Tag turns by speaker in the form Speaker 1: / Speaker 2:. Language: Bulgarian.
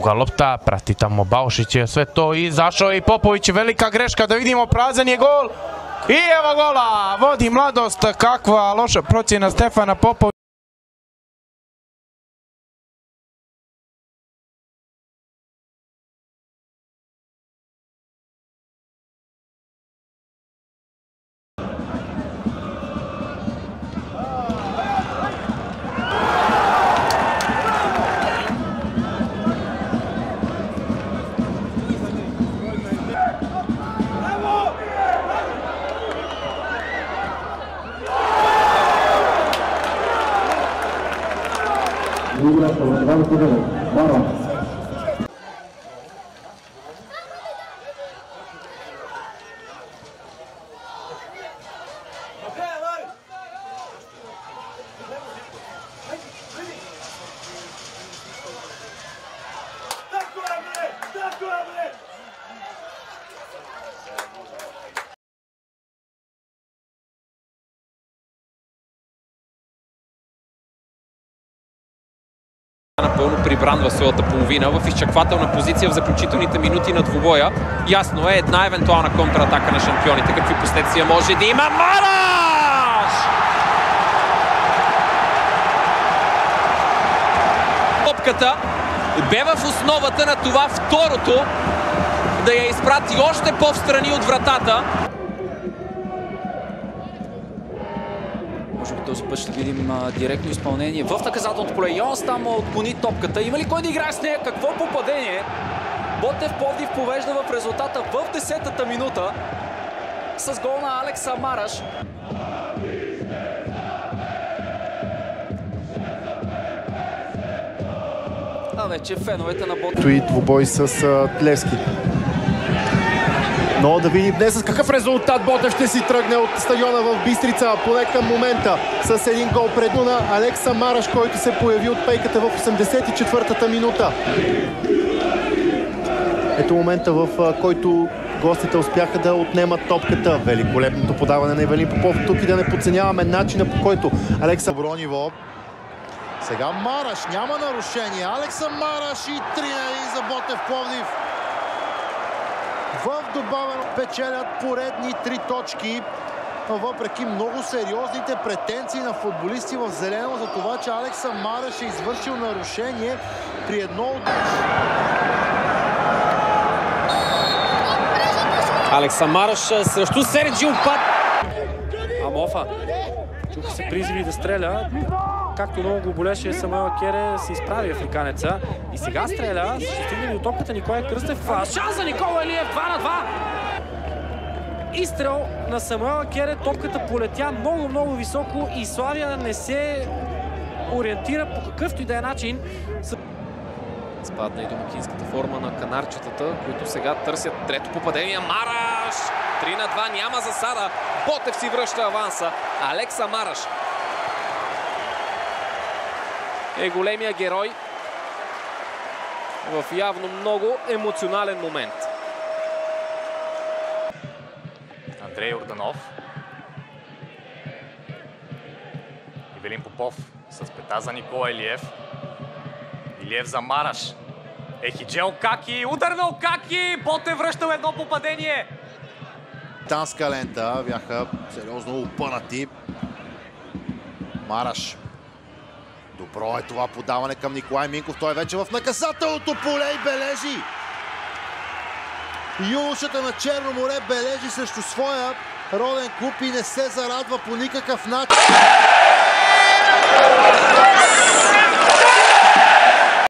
Speaker 1: Duga lopta, prati tamo Baušić, sve to izašao i Popović, velika greška, da vidimo, prazan je gol. I evo gola, vodi Mladost, kakva loša procjena Stefana Popovića.
Speaker 2: Напълно прибран в своята половина, в изчаквателна позиция в заключителните минути на двубоя. Ясно е една евентуална контратака на шампионите. Какви последствия може да има? Мараш! Топката бе в основата на това второто да я изпрати още по-встрани от вратата.
Speaker 3: Може би този път ще видим директно изпълнение в наказателното поле. Йонс там отклони топката. Има ли кой да играе с нея? Какво попадение? Ботев Пловдив повежда в резултата в 10-та минута с гол на Алекса Мараш. А вече феновете на Ботев.
Speaker 4: И двубой с Левски. Но да видим днес с какъв резултат Ботев ще си тръгне от стадиона в Бистрица, поне към момента, с един гол пред на Алекса Мараш, който се появи от пейката в 84-та минута. Ето момента, в който гостите успяха да отнемат топката. Великолепното подаване на Ивелин Попов. Тук и да не подценяваме начина, по който Алекса... Добро ниво. Сега Мараш, няма нарушение. Алекса Мараш и 3-1 за Ботев Пловдив. В добавено печелят поредни 3 точки, въпреки много сериозните претенции на футболисти в зелено за това, че Алекса Мараш е извършил нарушение при едно от...
Speaker 2: Алекса Мараш срещу Серджио Пат.
Speaker 5: Амофа. Чуха се призиви да стреля. Както много го болеше Самуел Акере, се изправи африканеца. И сега стреля. Ще стигне до топката Николай Кръстев. Шанс за Никола Елиев. 2-2. Изстрел на Самуел Акере. Топката полетя много високо и Славия не се ориентира по какъвто и да е начин.
Speaker 2: Спадна и домакинската форма на канарчетата, които сега търсят трето попадение. Мараш! 3-2, няма засада. Ботев си връща аванса. Алекса Мараш е големия герой в явно много емоционален момент.
Speaker 6: Андрей Йорданов. Ивелин Попов с пета за Никола Илиев. Илиев за Мараш. Ехиджел Окаки. Удар на Окаки. Ботев връщал едно попадение.
Speaker 4: Танска лента. Бяха сериозно опънати. Мараш. Добро е това подаване към Николай Минков. Той е вече в наказателното поле и бележи. Юношата на Черно море бележи срещу своя роден клуб и не се зарадва по никакъв начин.